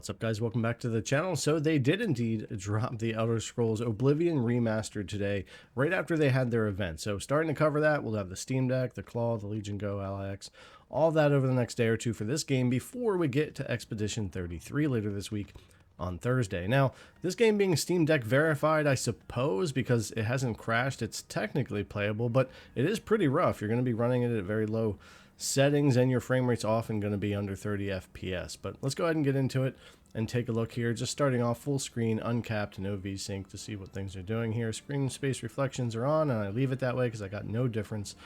What's up, guys? Welcome back to the channel. So they did indeed drop the Elder Scrolls Oblivion Remastered today, right after they had their event. So starting to cover that, we'll have the Steam Deck, the Claw, the Legion Go, LIX, all that over the next day or two for this game before we get to Expedition 33 later this week on Thursday. Now, this game being Steam Deck verified, I suppose, because it hasn't crashed, it's technically playable, but it is pretty rough. You're going to be running it at very low settings and your frame rate's often going to be under 30 FPS. But let's go ahead and get into it and take a look here. Just starting off full screen, uncapped, no VSync to see what things are doing here. Screen space reflections are on, and I leave it that way because I got no difference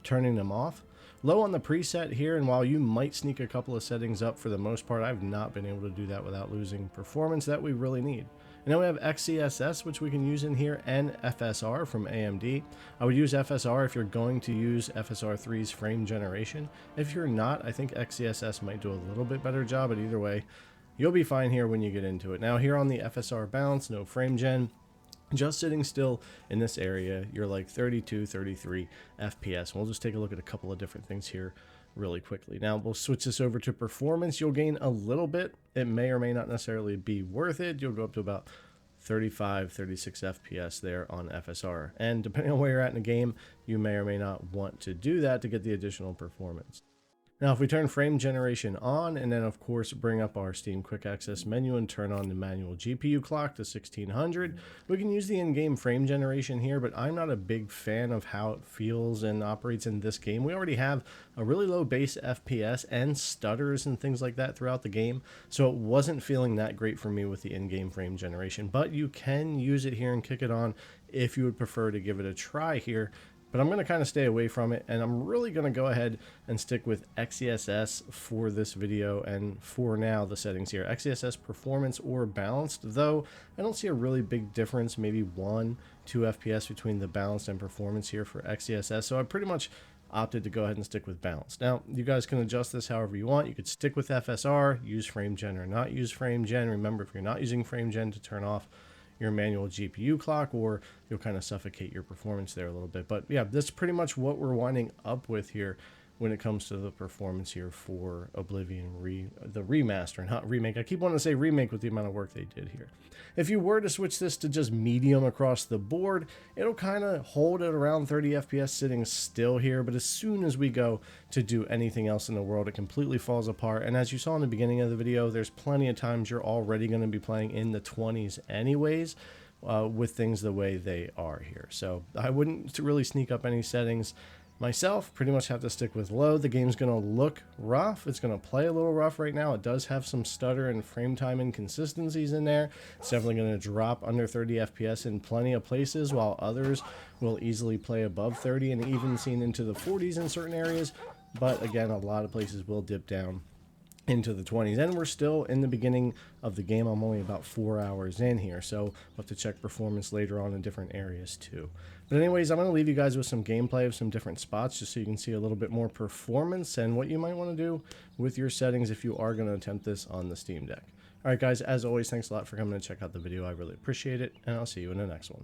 turning them off. Low on the preset here, and while you might sneak a couple of settings up, for the most part, I've not been able to do that without losing performance that we really need. And then we have XeSS, which we can use in here, and FSR from AMD. I would use FSR if you're going to use FSR 3's frame generation. If you're not, I think XeSS might do a little bit better job, but either way, you'll be fine here when you get into it. Now here on the FSR balance, no frame gen. Just sitting still in this area, you're like 32, 33 FPS. We'll just take a look at a couple of different things here really quickly. Now we'll switch this over to performance. You'll gain a little bit. It may or may not necessarily be worth it. You'll go up to about 35, 36 FPS there on FSR. And depending on where you're at in the game, you may or may not want to do that to get the additional performance. Now, if we turn frame generation on and then, of course, bring up our Steam Quick Access menu and turn on the manual GPU clock to 1600, we can use the in-game frame generation here, but I'm not a big fan of how it feels and operates in this game. We already have a really low base FPS and stutters and things like that throughout the game, so it wasn't feeling that great for me with the in-game frame generation, but you can use it here and kick it on if you would prefer to give it a try here. But I'm going to kind of stay away from it, and I'm really going to go ahead and stick with XeSS for this video, and for now the settings here. XeSS performance or balanced, though I don't see a really big difference, maybe 1-2 FPS between the balanced and performance here for XeSS, so I pretty much opted to go ahead and stick with balanced. Now, you guys can adjust this however you want. You could stick with FSR, use frame gen or not use frame gen. Remember, if you're not using frame gen, to turn off your manual GPU clock, or you'll kind of suffocate your performance there a little bit. But yeah, that's pretty much what we're winding up with here when it comes to the performance here for Oblivion the remaster, not remake. I keep wanting to say remake with the amount of work they did here. If you were to switch this to just medium across the board, it'll kind of hold at around 30 FPS sitting still here, but as soon as we go to do anything else in the world, it completely falls apart. And as you saw in the beginning of the video, there's plenty of times you're already going to be playing in the 20s anyways, with things the way they are here. So I wouldn't really sneak up any settings myself. Pretty much have to stick with low. The game's going to look rough. It's going to play a little rough right now. It does have some stutter and frame time inconsistencies in there. It's definitely going to drop under 30 FPS in plenty of places, while others will easily play above 30 and even seen into the 40s in certain areas. But again, a lot of places will dip down into the 20s, and we're still in the beginning of the game. I'm only about 4 hours in here, so we'll have to check performance later on in different areas too. But anyways, I'm going to leave you guys with some gameplay of some different spots just so you can see a little bit more performance and what you might want to do with your settings if you are going to attempt this on the Steam Deck. Alright guys, as always, thanks a lot for coming to check out the video. I really appreciate it, and I'll see you in the next one.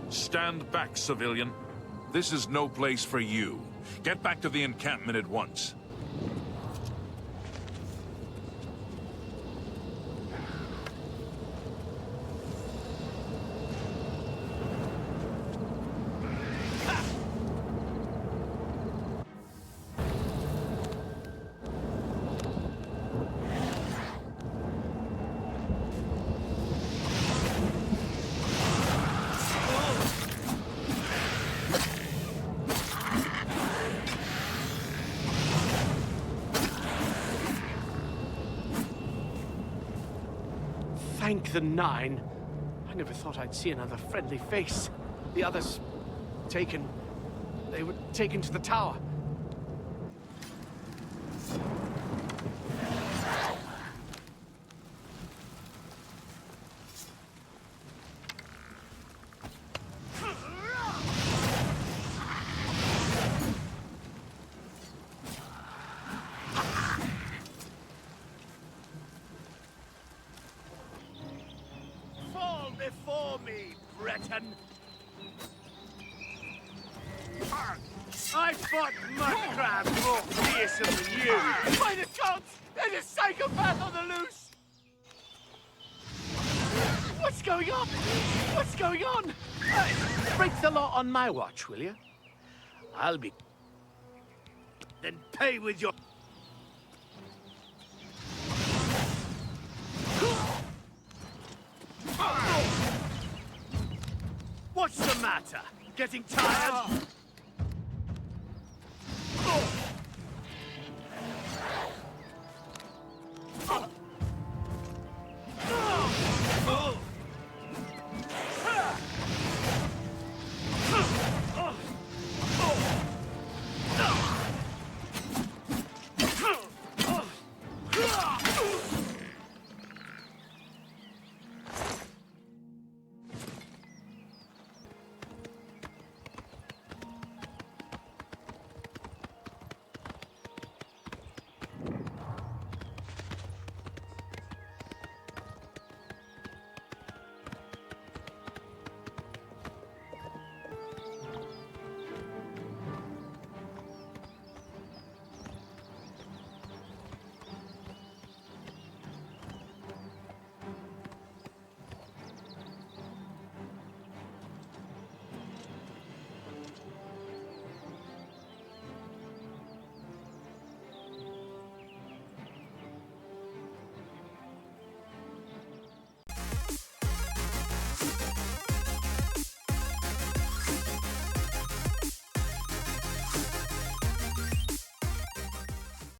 Stand back, civilian. This is no place for you. Get back to the encampment at once. Thank the Nine. I never thought I'd see another friendly face. The others taken. They were taken to the tower. Fall before me, Breton! I fought mudcrabs more fearsome than you! By the gods! There's a psychopath on the loose! What's going on? What's going on? Break the law on my watch, will you? I'll be... Then pay with your... What's the matter? Getting tired?